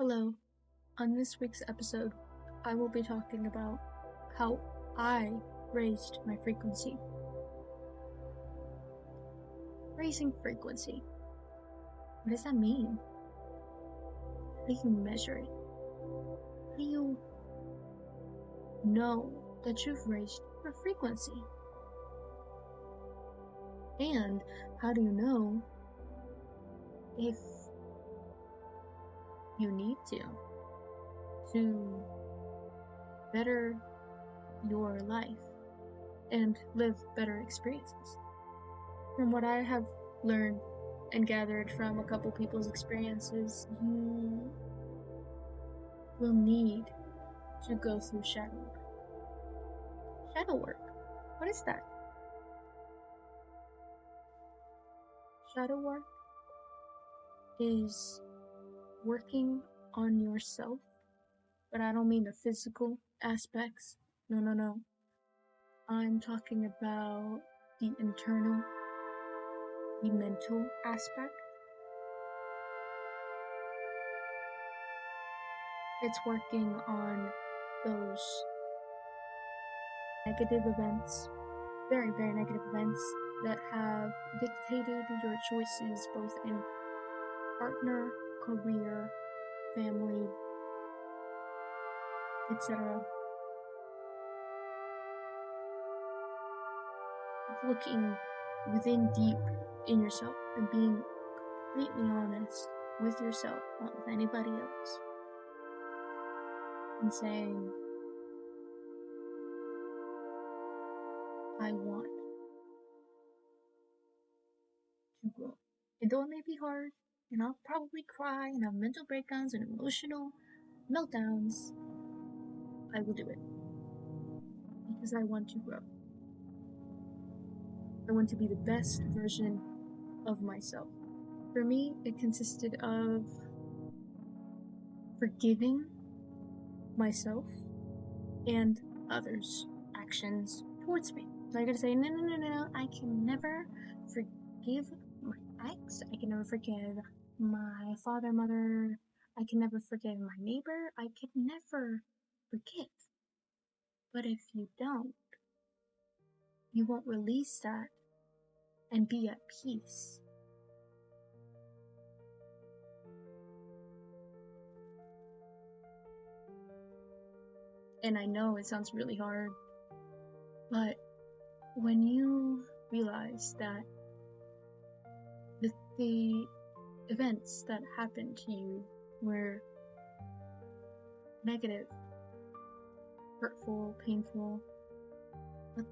Hello. On this week's episode, I will be talking about how I raised my frequency. Raising frequency. What does that mean? How do you measure it? How do you know that you've raised your frequency? And how do you know if you need to better your life and live better experiences? From what I have learned and gathered from a couple people's experiences, you will need to go through shadow work. Shadow work? What is that? Shadow work is working on yourself, but I don't mean the physical aspects. No. I'm talking about the internal, the mental aspect. It's working on those negative events, very, very negative events that have dictated your choices both in partner, career, family, etc. Looking within deep in yourself and being completely honest with yourself, not with anybody else, and saying, I want to grow. And though it may be hard, and I'll probably cry and have mental breakdowns and emotional meltdowns, I will do it. Because I want to grow. I want to be the best version of myself. For me, it consisted of forgiving myself and others' actions towards me. So I gotta say, no, I can never forgive my ex, I can never forgive my father, mother, I can never forgive my neighbor, I can never forgive. But if you don't, you won't release that and be at peace. And I know it sounds really hard, but when you realize that the events that happened to you were negative, hurtful, painful, but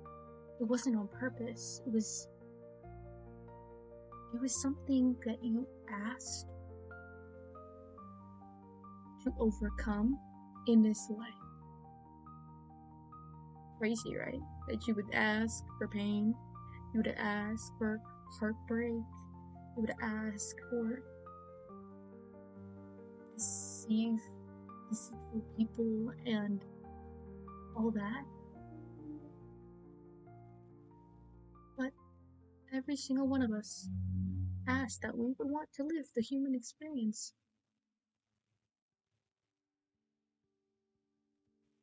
it wasn't on purpose. It was something that you asked to overcome in this life. Crazy, right? That you would ask for pain, you would ask for heartbreak, you would ask for deceitful people and all that. But every single one of us asked that we would want to live the human experience.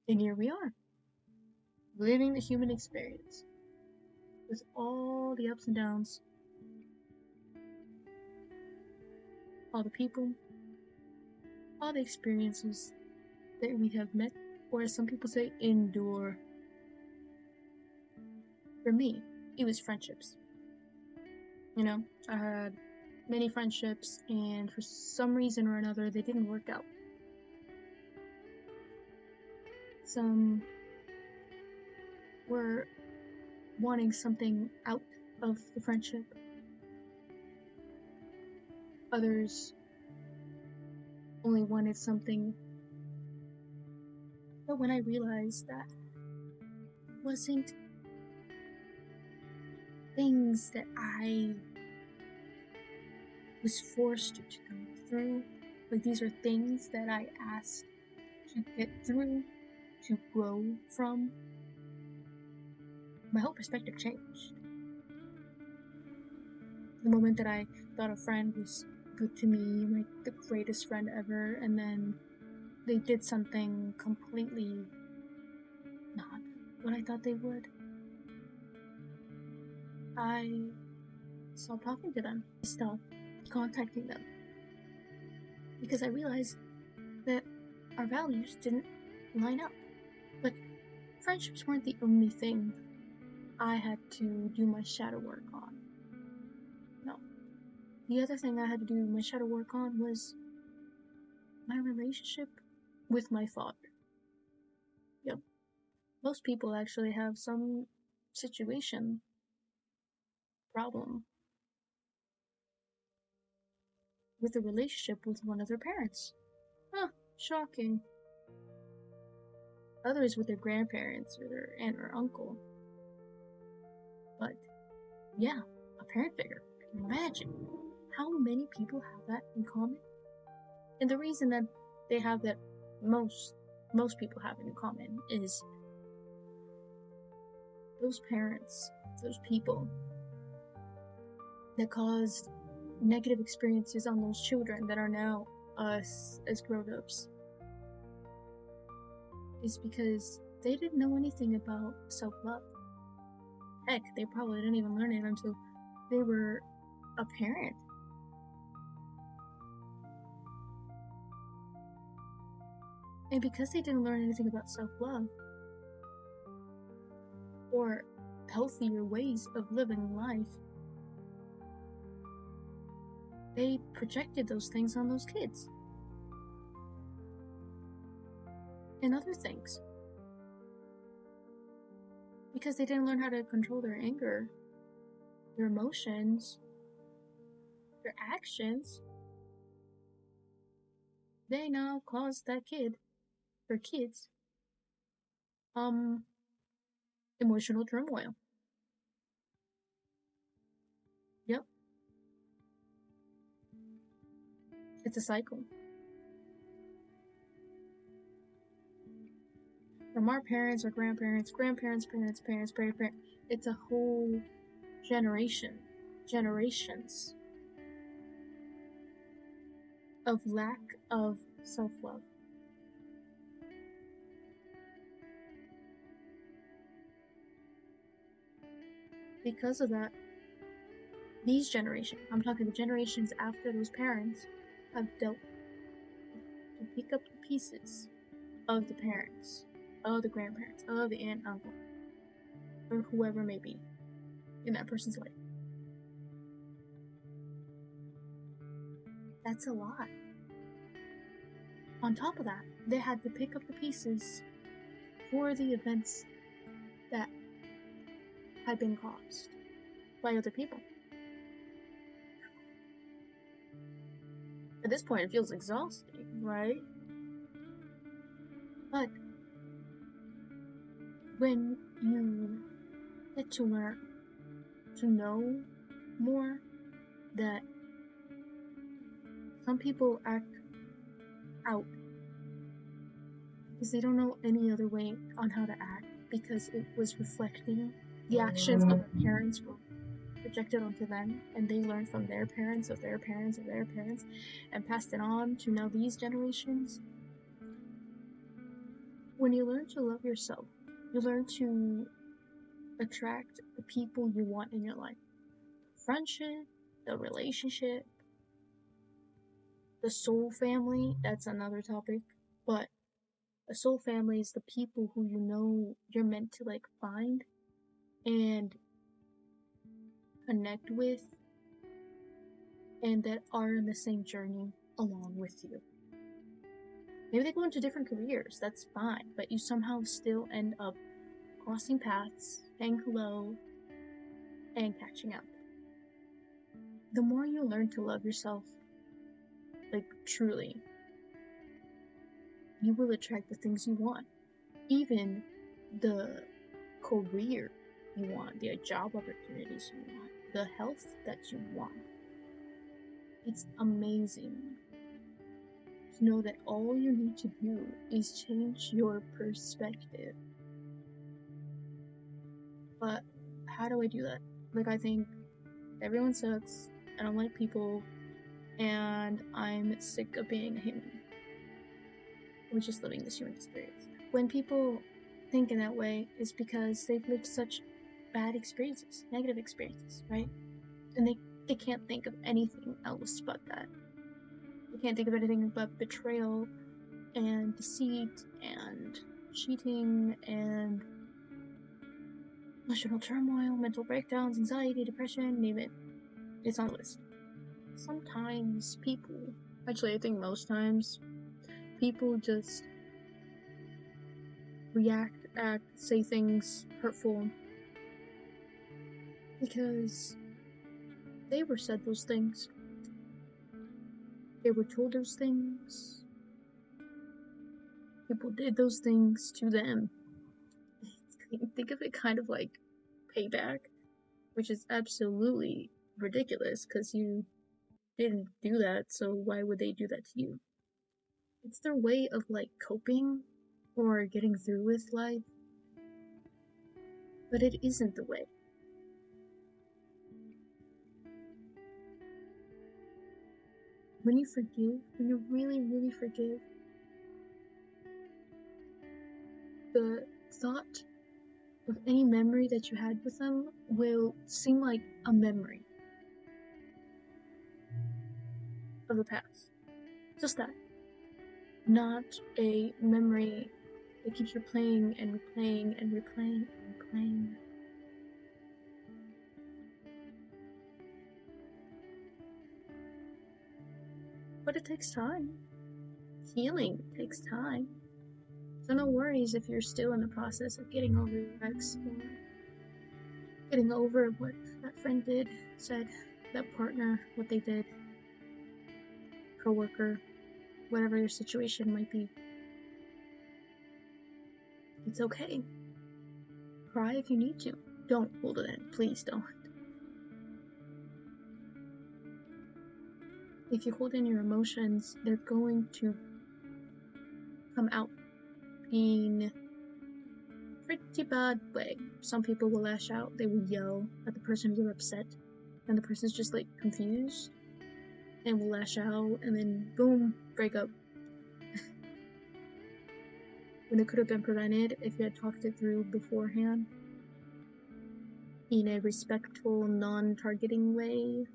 And here we are, living the human experience with all the ups and downs, all the people, all the experiences that we have met, or as some people say, endure. For me, it was friendships. I had many friendships, and for some reason or another, they didn't work out. Some were wanting something out of the friendship. Others only wanted something. But when I realized that it wasn't things that I was forced to go through, like these are things that I asked to get through, to grow from, my whole perspective changed. The moment that I thought a friend was good to me, like the greatest friend ever, and then they did something completely not what I thought they would. I stopped talking to them. I stopped contacting them because I realized that our values didn't line up. But friendships weren't the only thing I had to do my shadow work on. No. The other thing I had to do my shadow work on was my relationship with my father. Yep. Most people actually have some situation, problem with a relationship with one of their parents. Huh, shocking. Others with their grandparents or their aunt or uncle. But yeah, a parent figure. Imagine how many people have that in common. And the reason that they have that most people have it in common is those parents, those people that caused negative experiences on those children that are now us as grown-ups is because they didn't know anything about self-love. Heck, they probably didn't even learn it until they were a parent. And because they didn't learn anything about self-love or healthier ways of living life, they projected those things on those kids. And other things. Because they didn't learn how to control their anger, their emotions, their actions, they now cause that kid, or kids, emotional turmoil. Yep. It's a cycle. From our parents, our grandparents, parents, it's a whole generations of lack of self-love. Because of that, these generations, I'm talking the generations after those parents, have dealt to pick up the pieces of the parents, of the grandparents, of the aunt, uncle, or whoever may be in that person's life. That's a lot. On top of that, they had to pick up the pieces for the events that had been caused by other people. At this point, it feels exhausting, right? But when you get to learn to know more that some people act out because they don't know any other way on how to act because it was reflecting the actions of their parents were projected onto them, and they learned from their parents of their parents of their parents and passed it on to now these generations. When you learn to love yourself, you learn to attract the people you want in your life. Friendship, the relationship, the soul family, that's another topic, but a soul family is the people who you know you're meant to like find and connect with and that are in the same journey along with you. Maybe they go into different careers, that's fine, but you somehow still end up crossing paths, saying hello, and catching up. The more you learn to love yourself, like truly, you will attract the things you want. Even the career you want, the job opportunities you want, the health that you want. It's amazing to know that all you need to do is change your perspective. But how do I do that? Like, I think everyone sucks, I don't like people, and I'm sick of being a human. We're just living this human experience. When people think in that way, it's because they've lived such bad experiences, negative experiences, right? And they can't think of anything else but that. They can't think of anything but betrayal and deceit and cheating and emotional turmoil, mental breakdowns, anxiety, depression, name it. It's on the list. Sometimes people, actually I think most times, people just react, act, say things hurtful because they were said those things. They were told those things. People did those things to them. Think of it kind of like payback, which is absolutely ridiculous because you didn't do that, so why would they do that to you? It's their way of like coping or getting through with life, but it isn't the way. When you forgive, when you really, really forgive, the thought of any memory that you had with them will seem like a memory of the past. Just that. Not a memory that keeps replaying and replaying and replaying and replaying. But it takes time. Healing takes time. So no worries if you're still in the process of getting over your ex or getting over what that friend did, said, that partner, what they did, coworker, whatever your situation might be. It's okay. Cry if you need to. Don't hold it in. Please don't. If you hold in your emotions, they're going to come out in a pretty bad way. Some people will lash out. They will yell at the person who's upset, and the person's just like confused and will lash out, and then boom, break up. When it could have been prevented if you had talked it through beforehand in a respectful, non-targeting way.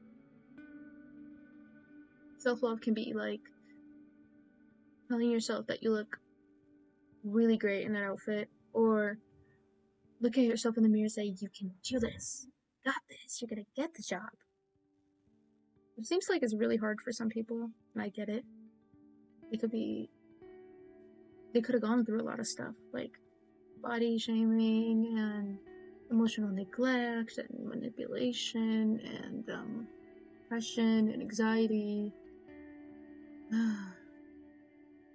Self-love can be like telling yourself that you look really great in that outfit, or look at yourself in the mirror and say, you can do this, you got this, you're gonna get the job. It seems like it's really hard for some people, and I get it. They could have gone through a lot of stuff, like body shaming and emotional neglect and manipulation and depression and anxiety.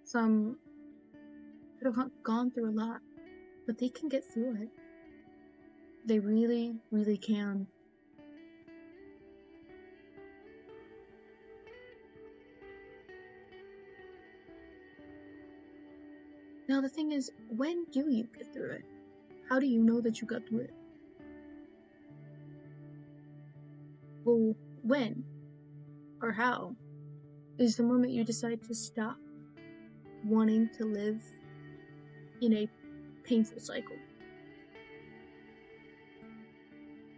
Some could have gone through a lot, but they can get through it. They really, really can. Now the thing is, when do you get through it? How do you know that you got through it? Well, when or how is the moment you decide to stop wanting to live in a painful cycle.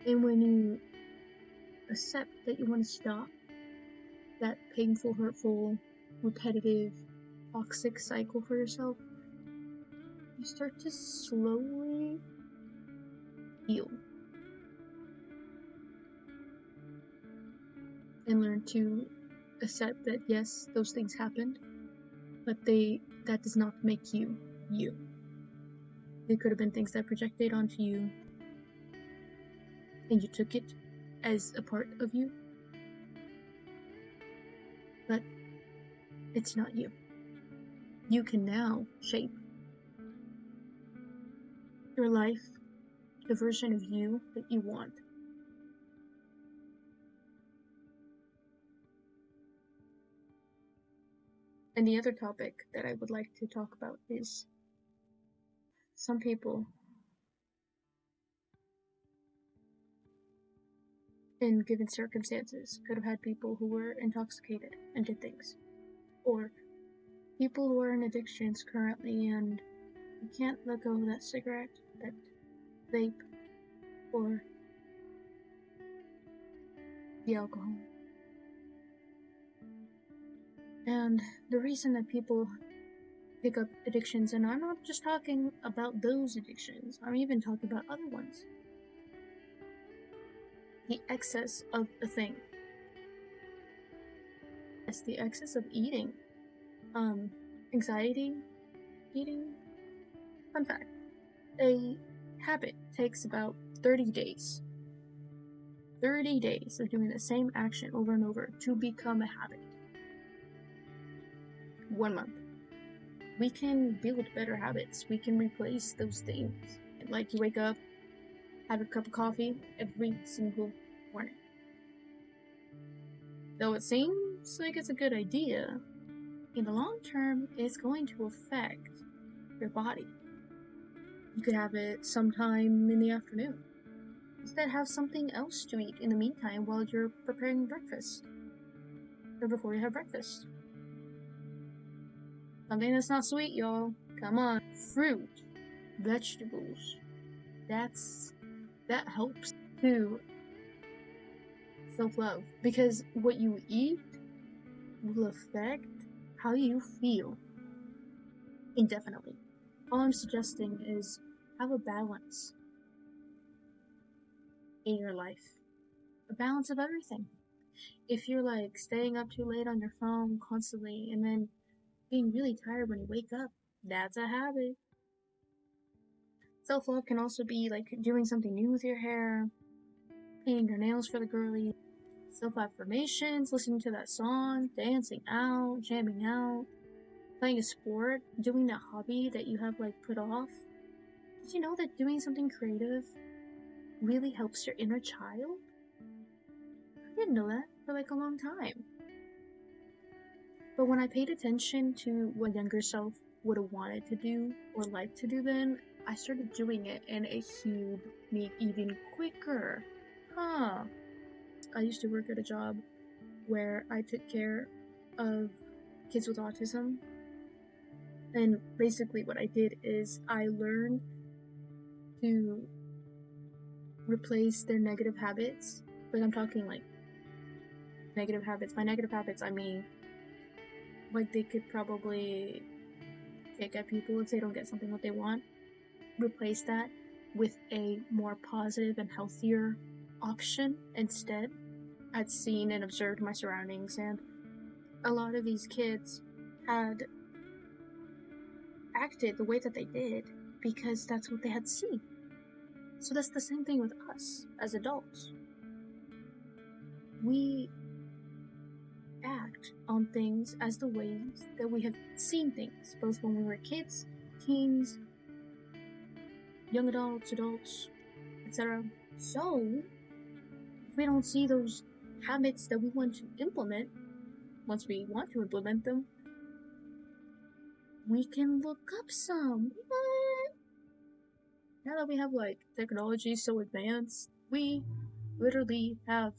And when you accept that you want to stop that painful, hurtful, repetitive, toxic cycle for yourself, you start to slowly heal and learn to accept that yes, those things happened, but that does not make you you. They could have been things that projected onto you and you took it as a part of you, but it's not you. You can now shape your life, the version of you that you want. And the other topic that I would like to talk about is some people in given circumstances. Could have had people who were intoxicated and did things. Or people who are in addictions currently and you can't let go of that cigarette, that vape, or the alcohol. And the reason that people pick up addictions, and I'm not just talking about those addictions, I'm even talking about other ones. The excess of a thing. It's the excess of eating. Anxiety, eating. Fun fact, a habit takes about 30 days. 30 days of doing the same action over and over to become a habit. 1 month. We can build better habits. We can replace those things. Like you wake up, have a cup of coffee every single morning. Though it seems like it's a good idea, in the long term, it's going to affect your body. You could have it sometime in the afternoon. Instead, have something else to eat in the meantime while you're preparing breakfast. Or before you have breakfast. Something that's not sweet, y'all. Come on. Fruit, vegetables. That helps to self-love. Because what you eat will affect how you feel indefinitely. All I'm suggesting is have a balance in your life. A balance of everything. If you're like staying up too late on your phone constantly and then being really tired when you wake up, that's a habit. Self-love can also be like doing something new with your hair, painting your nails for the girlies, self-affirmations, listening to that song, dancing out, jamming out, playing a sport, doing that hobby that you have like put off. Did you know that doing something creative really helps your inner child? I didn't know that for like a long time. But when I paid attention to what younger self would have wanted to do or liked to do then, I started doing it and it healed me even quicker. I used to work at a job where I took care of kids with autism. And basically what I did is I learned to replace their negative habits. Like I'm talking like negative habits. By negative habits, I mean like they could probably kick at people if they don't get something what they want. Replace that with a more positive and healthier option instead. I'd seen and observed my surroundings, and a lot of these kids had acted the way that they did because that's what they had seen. So that's the same thing with us as adults. We act on things as the ways that we have seen things, both when we were kids, teens, young adults, etc. So, if we don't see those habits that we want to implement, once we want to implement them, we can look up some. What? Now that we have like technology so advanced, we literally have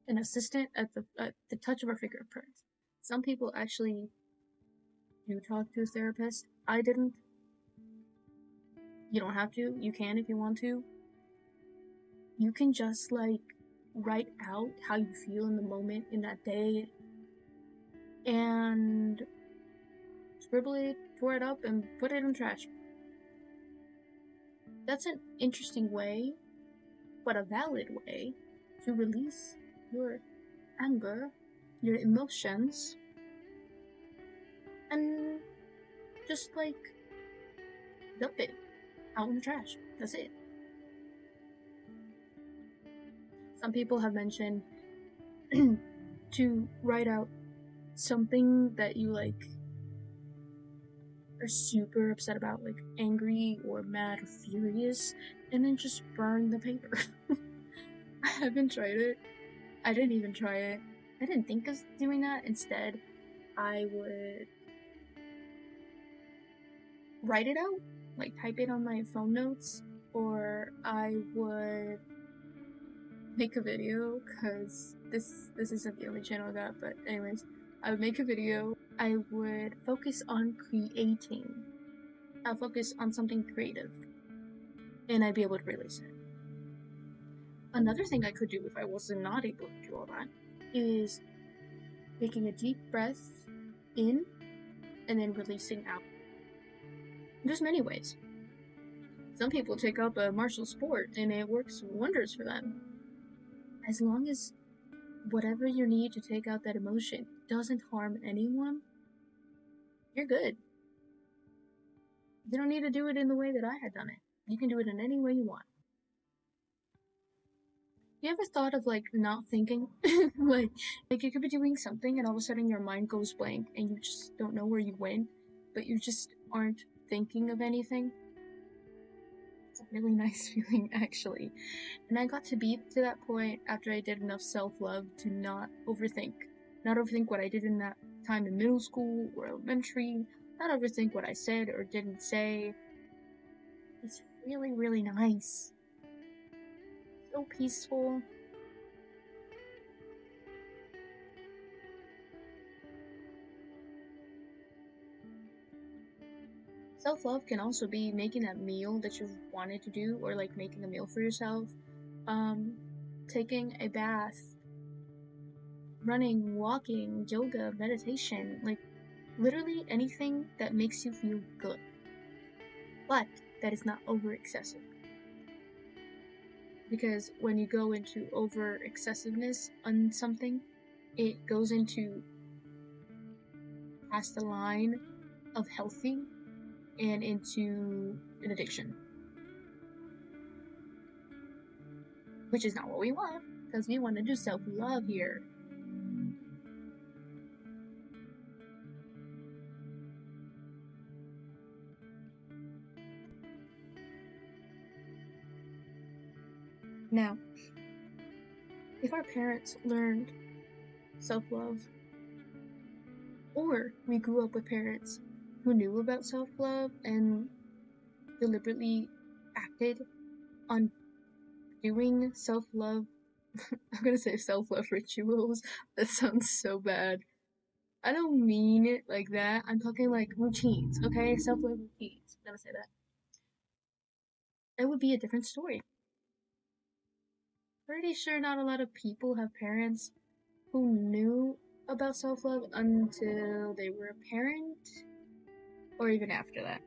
an assistant at the touch of our fingerprints. Some people actually do talk to a therapist. I didn't. You don't have to. You can if you want to. You can just like write out how you feel in the moment in that day and scribble it, tore it up, and put it in the trash. That's an interesting way, but a valid way, to release your anger, your emotions, and just like dump it out in the trash. That's it. Some people have mentioned to write out something that you like are super upset about, like angry or mad or furious, and then just burn the paper. I haven't tried it. I didn't even try it. I didn't think of doing that. Instead, I would write it out, like type it on my phone notes, or I would make a video, because this isn't the only channel I got, but anyways, I would make a video. I would focus on creating. I'll focus on something creative, and I'd be able to release it. Another thing I could do if I was not able to do all that is taking a deep breath in and then releasing out. There's many ways. Some people take up a martial sport and it works wonders for them. As long as whatever you need to take out that emotion doesn't harm anyone, you're good. You don't need to do it in the way that I had done it. You can do it in any way you want. You ever thought of not thinking? like you could be doing something and all of a sudden your mind goes blank and you just don't know where you went, but you just aren't thinking of anything? It's a really nice feeling, actually. And I got to be to that point after I did enough self-love to not overthink. Not overthink what I did in that time in middle school or elementary. Not overthink what I said or didn't say. It's really, really nice. So peaceful. Self-love can also be making that meal that you've wanted to do, or making a meal for yourself, taking a bath, running, walking, yoga, meditation, literally anything that makes you feel good, but that is not over excessive. Because when you go into over excessiveness on something, it goes into past the line of healthy and into an addiction, which is not what we want, because we want to do self-love here. Now, if our parents learned self-love, or we grew up with parents who knew about self-love and deliberately acted on doing self-love, I'm gonna say self-love rituals, that sounds so bad. I don't mean it like that, I'm talking routines, okay? Self-love routines, I'm gonna say that. It would be a different story. Pretty sure not a lot of people have parents who knew about self-love until they were a parent, or even after that.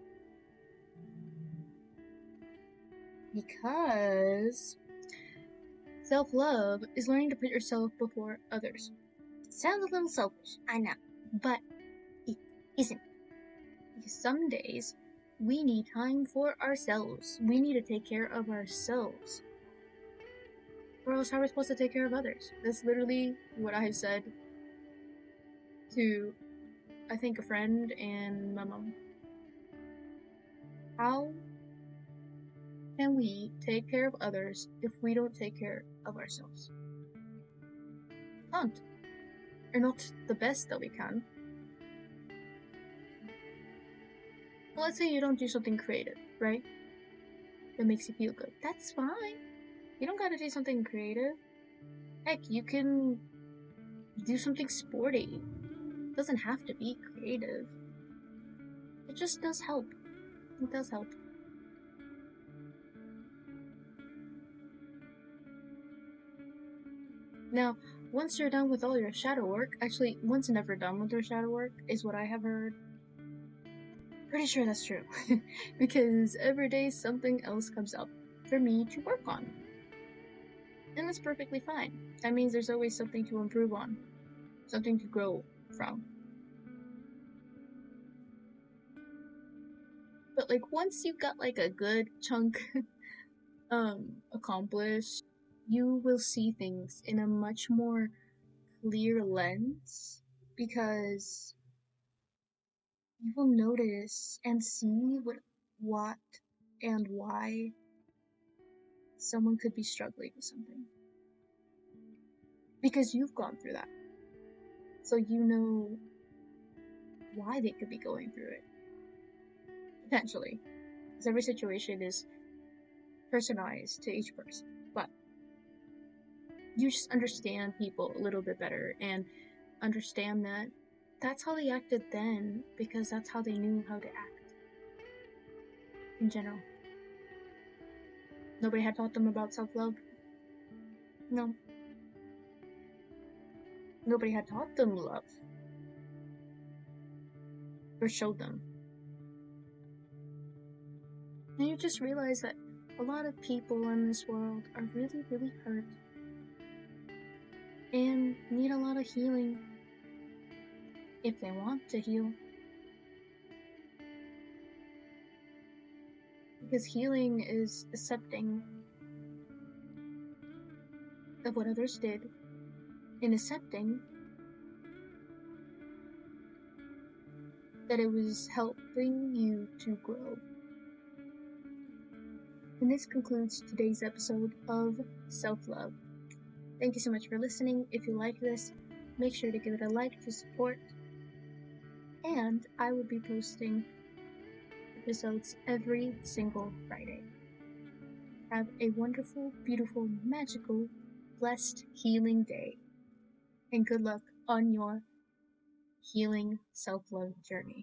Because self-love is learning to put yourself before others. It sounds a little selfish, I know, but it isn't. Because some days, we need time for ourselves. We need to take care of ourselves. Or else how are we supposed to take care of others? That's literally what I have said to, I think, a friend and my mom. How can we take care of others if we don't take care of ourselves? We can't. Or not the best that we can. Well, let's say you don't do something creative, right? That makes you feel good. That's fine. You don't gotta do something creative. Heck, you can do something sporty. It doesn't have to be creative. It just does help. It does help. Now, once you're done with all your shadow work, actually, once never done with your shadow work, is what I have heard. Pretty sure that's true. Because every day something else comes up for me to work on. And that's perfectly fine. That means there's always something to improve on. Something to grow from. But once you've got a good chunk accomplished, you will see things in a much more clear lens, because you will notice and see what and why someone could be struggling with something. Because you've gone through that. So you know why they could be going through it. Potentially. Because every situation is personalized to each person. But you just understand people a little bit better and understand that that's how they acted then because that's how they knew how to act in general. Nobody had taught them about self-love. No. Nobody had taught them love or showed them. And you just realize that a lot of people in this world are really, really hurt and need a lot of healing if they want to heal. Because healing is accepting of what others did and accepting that it was helping you to grow. And this concludes today's episode of Self-Love. Thank you so much for listening. If you like this, make sure to give it a like to support. And I will be posting episodes every single Friday. Have a wonderful, beautiful, magical, blessed, healing day. And good luck on your healing self-love journey.